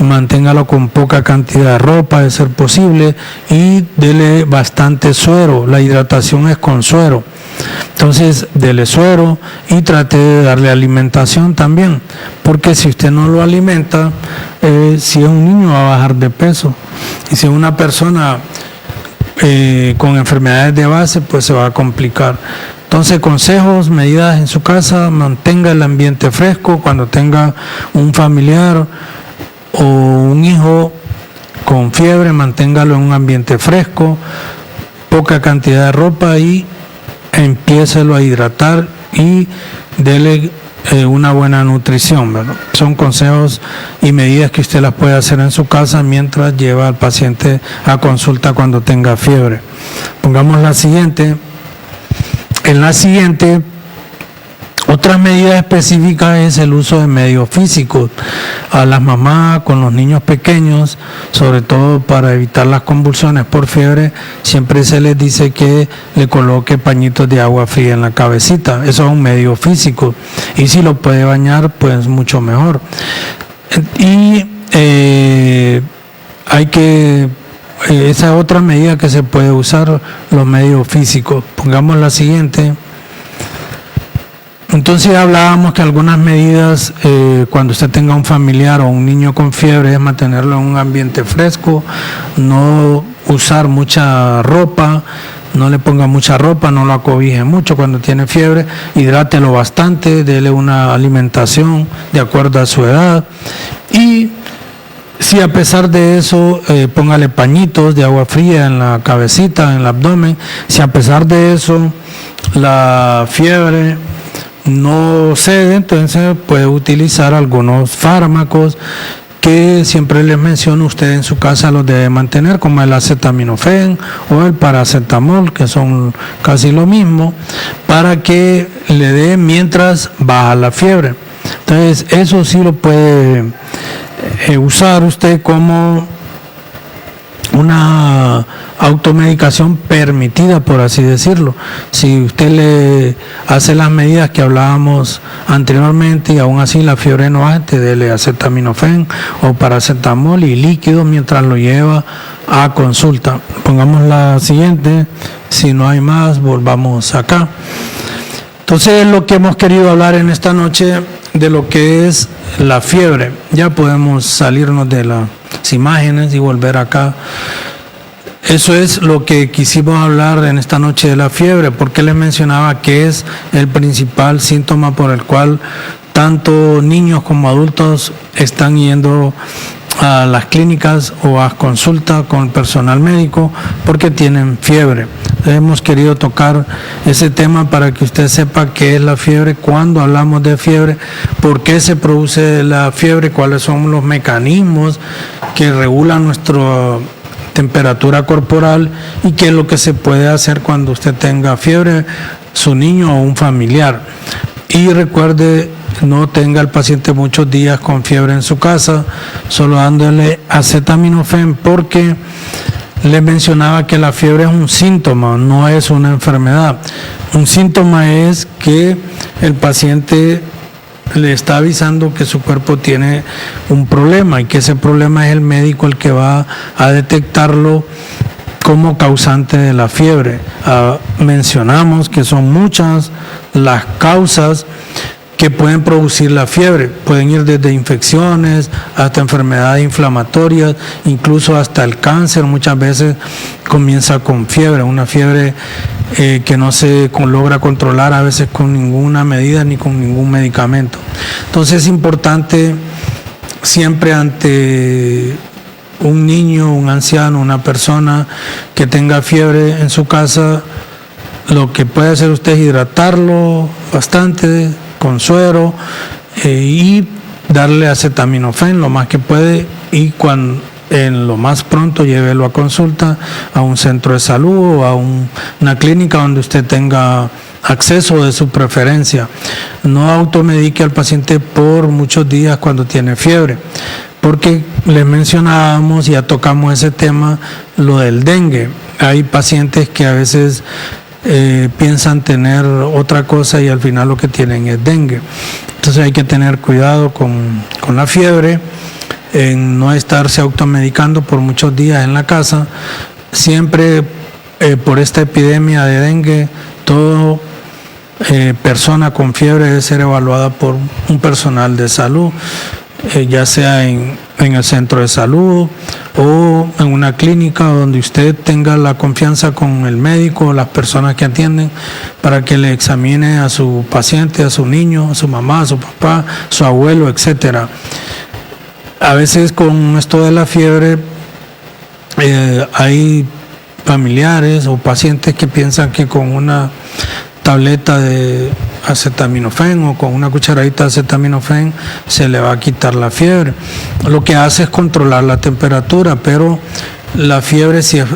manténgalo con poca cantidad de ropa de ser posible y dele bastante suero. La hidratación es con suero. Entonces dele suero y trate de darle alimentación también, porque si usted no lo alimenta, si es un niño va a bajar de peso, y si es una persona con enfermedades de base, pues se va a complicar. Entonces, consejos, medidas en su casa: mantenga el ambiente fresco. Cuando tenga un familiar o un hijo con fiebre, manténgalo en un ambiente fresco, poca cantidad de ropa y empiécelo a hidratar y dele una buena nutrición, ¿verdad? Son consejos y medidas que usted las puede hacer en su casa mientras lleva al paciente a consulta cuando tenga fiebre. Pongamos la siguiente. En la siguiente, otra medida específica es el uso de medios físicos. A las mamás con los niños pequeños, sobre todo para evitar las convulsiones por fiebre, siempre se les dice que le coloque pañitos de agua fría en la cabecita. Eso es un medio físico. Y si lo puede bañar, pues mucho mejor. Y esa es otra medida que se puede usar, los medios físicos. Pongamos la siguiente. Entonces hablábamos que algunas medidas cuando usted tenga un familiar o un niño con fiebre es mantenerlo en un ambiente fresco, no usar mucha ropa, no le ponga mucha ropa, no lo acobije mucho cuando tiene fiebre, hidrátelo bastante, dele una alimentación de acuerdo a su edad y si a pesar de eso, póngale pañitos de agua fría en la cabecita, en el abdomen. Si a pesar de eso la fiebre no cede, entonces puede utilizar algunos fármacos que siempre les menciono, usted en su casa los debe mantener, como el acetaminofén o el paracetamol, que son casi lo mismo, para que le dé mientras baja la fiebre. Entonces eso sí lo puede usar usted como una automedicación permitida, por así decirlo. Si usted le hace las medidas que hablábamos anteriormente y aún así la fiebre no baja, dele acetaminofén o paracetamol y líquido mientras lo lleva a consulta. Pongamos la siguiente, si no hay más, volvamos acá. Entonces, lo que hemos querido hablar en esta noche de lo que es la fiebre. Ya podemos salirnos de las imágenes y volver acá. Eso es lo que quisimos hablar en esta noche de la fiebre, porque les mencionaba que es el principal síntoma por el cual tanto niños como adultos están yendo a las clínicas o a consulta con el personal médico porque tienen fiebre. Hemos querido tocar ese tema para que usted sepa qué es la fiebre, cuándo hablamos de fiebre, por qué se produce la fiebre, cuáles son los mecanismos que regulan nuestra temperatura corporal y qué es lo que se puede hacer cuando usted tenga fiebre, su niño o un familiar. Y recuerde, no tenga al paciente muchos días con fiebre en su casa, solo dándole acetaminofén, porque le mencionaba que la fiebre es un síntoma, no es una enfermedad. Un síntoma es que el paciente le está avisando que su cuerpo tiene un problema y que ese problema es el médico el que va a detectarlo como causante de la fiebre. Mencionamos que son muchas las causas que pueden producir la fiebre. Pueden ir desde infecciones hasta enfermedades inflamatorias, incluso hasta el cáncer. Muchas veces comienza con fiebre, una fiebre que no se logra controlar a veces con ninguna medida ni con ningún medicamento. Entonces es importante siempre ante un niño, un anciano, una persona que tenga fiebre en su casa, lo que puede hacer usted es hidratarlo bastante con suero y darle acetaminofén lo más que puede, y cuando en lo más pronto llévelo a consulta a un centro de salud o a una clínica donde usted tenga acceso de su preferencia. No automedique al paciente por muchos días cuando tiene fiebre, porque les mencionábamos, ya tocamos ese tema, lo del dengue. Hay pacientes que a veces piensan tener otra cosa y al final lo que tienen es dengue. Entonces hay que tener cuidado con la fiebre, en no estarse automedicando por muchos días en la casa. Siempre por esta epidemia de dengue, toda persona con fiebre debe ser evaluada por un personal de salud, ya sea en el centro de salud o en una clínica donde usted tenga la confianza con el médico o las personas que atienden, para que le examine a su paciente, a su niño, a su mamá, a su papá, a su abuelo, etcétera. A veces con esto de la fiebre hay familiares o pacientes que piensan que con una tableta de acetaminofén o con una cucharadita de acetaminofén se le va a quitar la fiebre. Lo que hace es controlar la temperatura, pero la fiebre, si es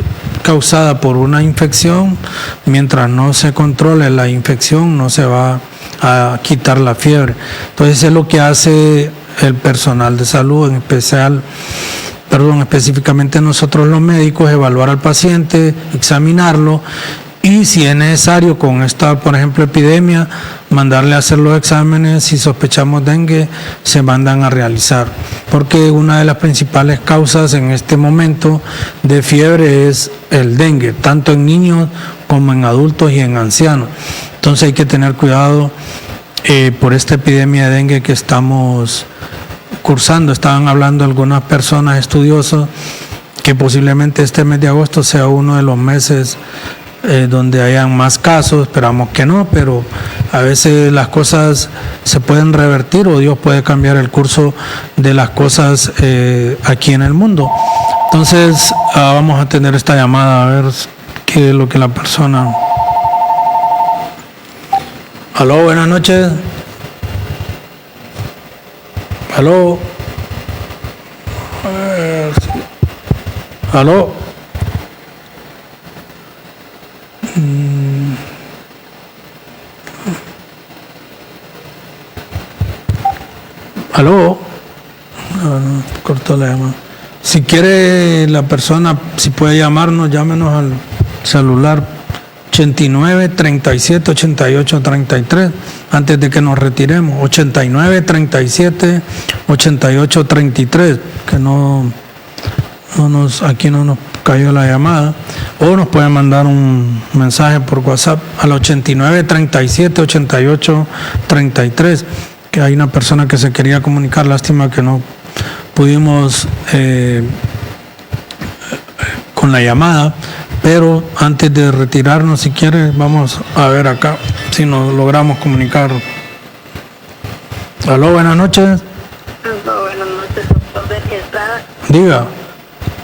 causada por una infección, mientras no se controle la infección no se va a quitar la fiebre. Entonces es lo que hace el personal de salud, específicamente nosotros los médicos, evaluar al paciente, examinarlo, y si es necesario con esta, por ejemplo, epidemia, mandarle a hacer los exámenes. Si sospechamos dengue, se mandan a realizar, porque una de las principales causas en este momento de fiebre es el dengue, tanto en niños como en adultos y en ancianos. Entonces hay que tener cuidado por esta epidemia de dengue que estamos cursando. Estaban hablando algunas personas estudiosas que posiblemente este mes de agosto sea uno de los meses donde hayan más casos. Esperamos que no, pero a veces las cosas se pueden revertir o Dios puede cambiar el curso de las cosas aquí en el mundo. Entonces vamos a tener esta llamada a ver qué es lo que la persona... Aló, buenas noches. Aló. Aló. Aló. No, cortó la llamada. Si quiere la persona, si puede llamarnos, llámenos al celular 89 37 88 33 antes de que nos retiremos. 89 37 88 33, que aquí no nos cayó la llamada, o nos pueden mandar un mensaje por WhatsApp al 89 37 88 33, que hay una persona que se quería comunicar, lástima que no pudimos con la llamada, pero antes de retirarnos, si quiere, vamos a ver acá si nos logramos comunicar. Aló, buenas noches. Aló, buenas noches, doctor Sergio Estrada. Diga.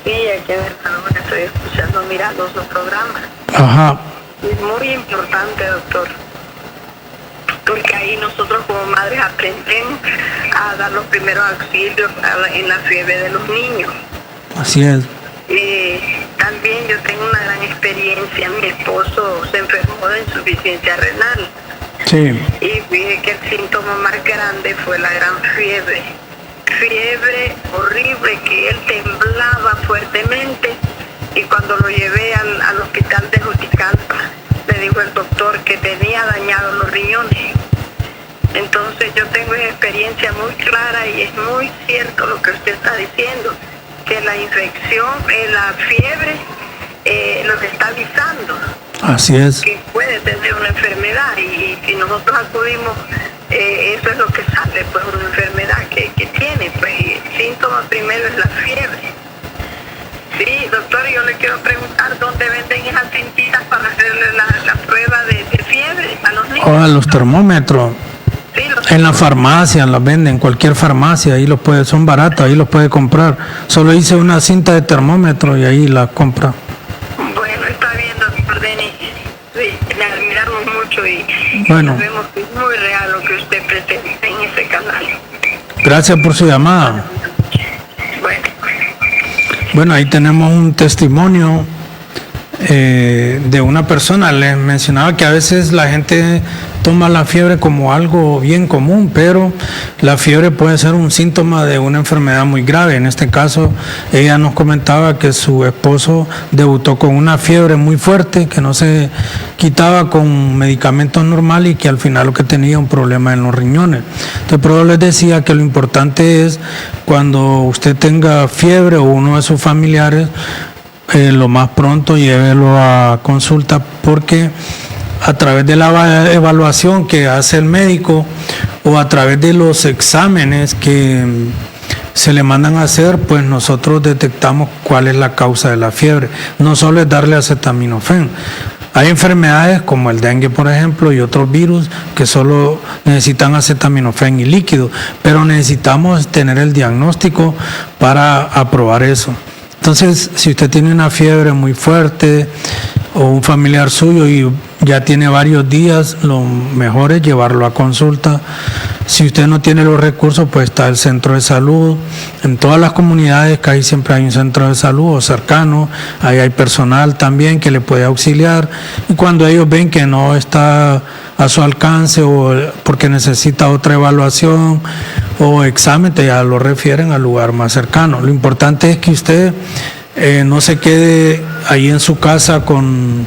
Sí, hay que ver, que estoy escuchando, mirando su programa. Ajá. Es muy importante, doctor, porque ahí nosotros como madres aprendemos a dar los primeros auxilios en la fiebre de los niños. Así es. También yo tengo una gran experiencia. Mi esposo se enfermó de insuficiencia renal. Sí. Y vi que el síntoma más grande fue la gran fiebre. Fiebre horrible, que él temblaba fuertemente. Y cuando lo llevé al hospital de Juticalpa, le dijo el doctor que tenía dañados los riñones. Entonces yo tengo una experiencia muy clara y es muy cierto lo que usted está diciendo, que la infección, la fiebre, los está avisando. Así es. Que puede tener una enfermedad y si nosotros acudimos, eso es lo que sale, pues una enfermedad que tiene, pues el síntoma primero es la fiebre. Sí, doctor, yo le quiero preguntar dónde venden esas cintitas para hacerle la prueba de fiebre a los niños. O a los termómetros. Sí, en la farmacia las venden, en cualquier farmacia, ahí los puede, son baratos, ahí los puede comprar. Solo hice una cinta de termómetro y ahí la compra. Bueno, está bien, doctor Denis. Sí, le admiramos mucho y bueno, sabemos que es muy real lo que usted presenta en ese canal. Gracias por su llamada. Bueno, ahí tenemos un testimonio de una persona. Les mencionaba que a veces la gente toma la fiebre como algo bien común, pero la fiebre puede ser un síntoma de una enfermedad muy grave. En este caso, ella nos comentaba que su esposo debutó con una fiebre muy fuerte que no se quitaba con medicamentos normales y que al final lo que tenía un problema en los riñones. Entonces, por eso les decía que lo importante es cuando usted tenga fiebre o uno de sus familiares, lo más pronto llévelo a consulta, porque a través de la evaluación que hace el médico o a través de los exámenes que se le mandan a hacer, pues nosotros detectamos cuál es la causa de la fiebre. No solo es darle acetaminofén. Hay enfermedades como el dengue, por ejemplo, y otros virus que solo necesitan acetaminofén y líquido, pero necesitamos tener el diagnóstico para aprobar eso. Entonces, si usted tiene una fiebre muy fuerte o un familiar suyo y ya tiene varios días, lo mejor es llevarlo a consulta. Si usted no tiene los recursos, pues está el centro de salud. En todas las comunidades casi siempre hay un centro de salud o cercano. Ahí hay personal también que le puede auxiliar. Y cuando ellos ven que no está a su alcance o porque necesita otra evaluación o examen, ya lo refieren al lugar más cercano. Lo importante es que usted no se quede ahí en su casa con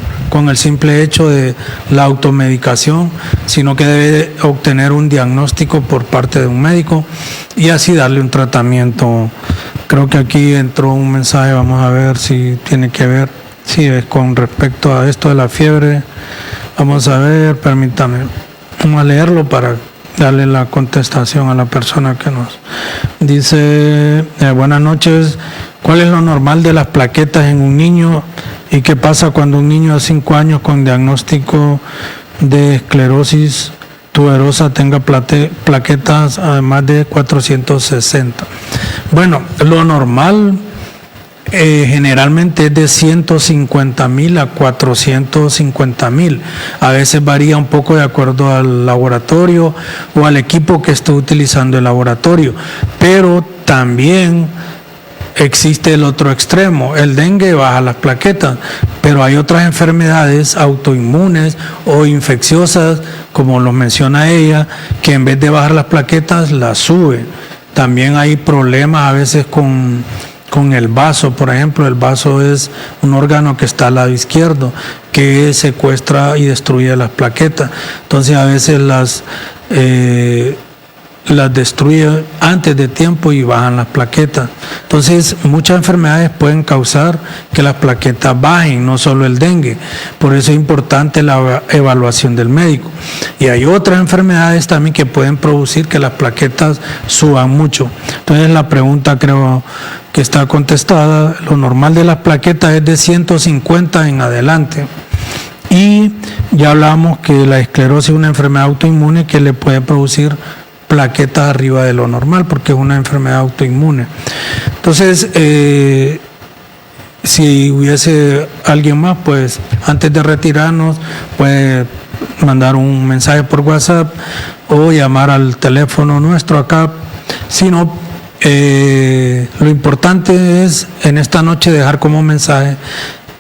el simple hecho de la automedicación, sino que debe obtener un diagnóstico por parte de un médico y así darle un tratamiento. Creo que aquí entró un mensaje, vamos a ver si tiene que ver, si es con respecto a esto de la fiebre. Vamos a ver, permítame, vamos a leerlo para darle la contestación a la persona que nos dice. Buenas noches. ¿Cuál es lo normal de las plaquetas en un niño y qué pasa cuando un niño de 5 años con diagnóstico de esclerosis tuberosa tenga plaquetas además de 460? Bueno, lo normal generalmente es de 150,000 a 450,000. A veces varía un poco de acuerdo al laboratorio o al equipo que esté utilizando el laboratorio. Pero también existe el otro extremo. El dengue baja las plaquetas, pero hay otras enfermedades autoinmunes o infecciosas, como lo menciona ella, que en vez de bajar las plaquetas, las sube. También hay problemas a veces con el vaso, por ejemplo. El vaso es un órgano que está al lado izquierdo, que secuestra y destruye las plaquetas. Entonces a veces las destruye antes de tiempo y bajan las plaquetas. Entonces muchas enfermedades pueden causar que las plaquetas bajen, no solo el dengue. Por eso es importante la evaluación del médico. Y hay otras enfermedades también que pueden producir que las plaquetas suban mucho. Entonces la pregunta creo que está contestada. Lo normal de las plaquetas es de 150 en adelante. Y ya hablamos que la esclerosis es una enfermedad autoinmune que le puede producir plaquetas arriba de lo normal, porque es una enfermedad autoinmune. Entonces, si hubiese alguien más, pues antes de retirarnos, puede mandar un mensaje por WhatsApp o llamar al teléfono nuestro acá. Si no, lo importante es en esta noche dejar como mensaje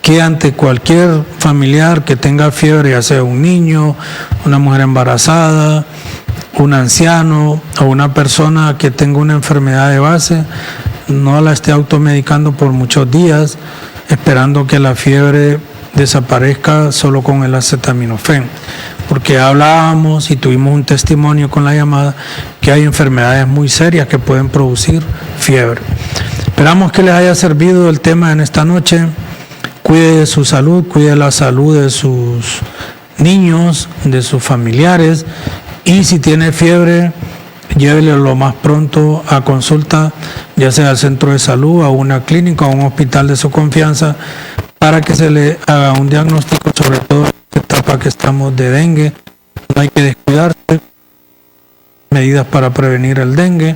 que ante cualquier familiar que tenga fiebre, ya sea un niño, una mujer embarazada, un anciano o una persona que tenga una enfermedad de base, no la esté automedicando por muchos días, esperando que la fiebre desaparezca solo con el acetaminofén. Porque hablábamos y tuvimos un testimonio con la llamada que hay enfermedades muy serias que pueden producir fiebre. Esperamos que les haya servido el tema en esta noche. Cuide de su salud, cuide la salud de sus niños, de sus familiares. Y si tiene fiebre, llévele lo más pronto a consulta, ya sea al centro de salud, a una clínica o a un hospital de su confianza, para que se le haga un diagnóstico, sobre todo en esta etapa que estamos de dengue. No hay que descuidarse, medidas para prevenir el dengue.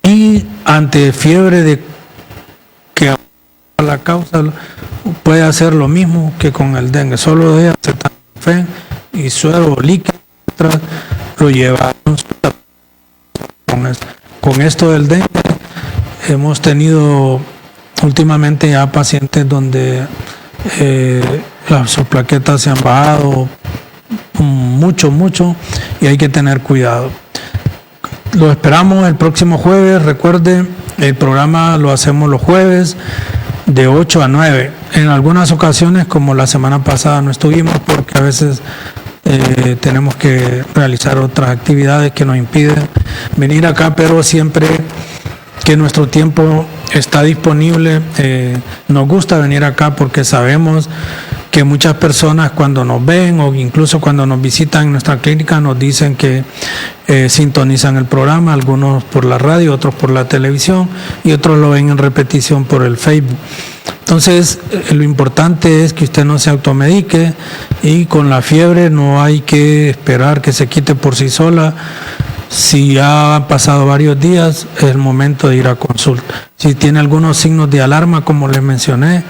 Y ante fiebre de que la causa, puede hacer lo mismo que con el dengue, solo de acetaminofén y suero líquido. Lo lleva a consulta. Con esto del dengue hemos tenido últimamente ya pacientes donde sus plaquetas se han bajado mucho y hay que tener cuidado. Lo esperamos el próximo jueves. Recuerde, el programa lo hacemos los jueves de 8 a 9. En algunas ocasiones, como la semana pasada, no estuvimos porque a veces tenemos que realizar otras actividades que nos impiden venir acá, pero siempre que nuestro tiempo está disponible, nos gusta venir acá porque sabemos que muchas personas cuando nos ven o incluso cuando nos visitan en nuestra clínica nos dicen que sintonizan el programa, algunos por la radio, otros por la televisión y otros lo ven en repetición por el Facebook. Entonces, lo importante es que usted no se automedique y con la fiebre no hay que esperar que se quite por sí sola. Si ya han pasado varios días, es el momento de ir a consulta. Si tiene algunos signos de alarma, como les mencioné,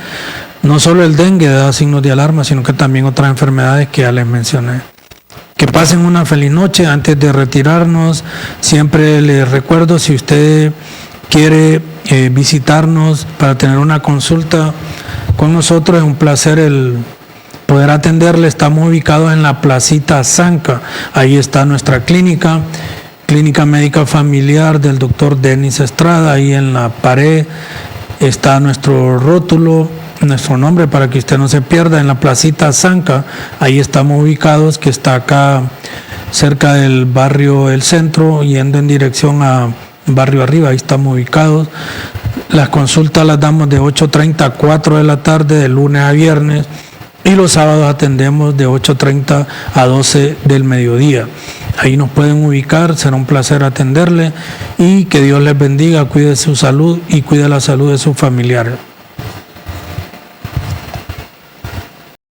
no solo el dengue da signos de alarma, sino que también otras enfermedades que ya les mencioné. Que pasen una feliz noche. Antes de retirarnos, siempre les recuerdo, si usted quiere visitarnos para tener una consulta con nosotros, es un placer el poder atenderle. Estamos ubicados en la Placita Zanca. Ahí está nuestra clínica médica familiar del doctor Denis Estrada. Ahí en la pared está nuestro rótulo, nuestro nombre, para que usted no se pierda. En la Placita Zanca, ahí estamos ubicados, que está acá cerca del barrio El Centro, yendo en dirección a Barrio Arriba. Ahí estamos ubicados. Las consultas las damos de 8:30 a 4 de la tarde, de lunes a viernes, y los sábados atendemos de 8:30 a 12 del mediodía. Ahí nos pueden ubicar, será un placer atenderle y que Dios les bendiga, cuide su salud y cuide la salud de sus familiares.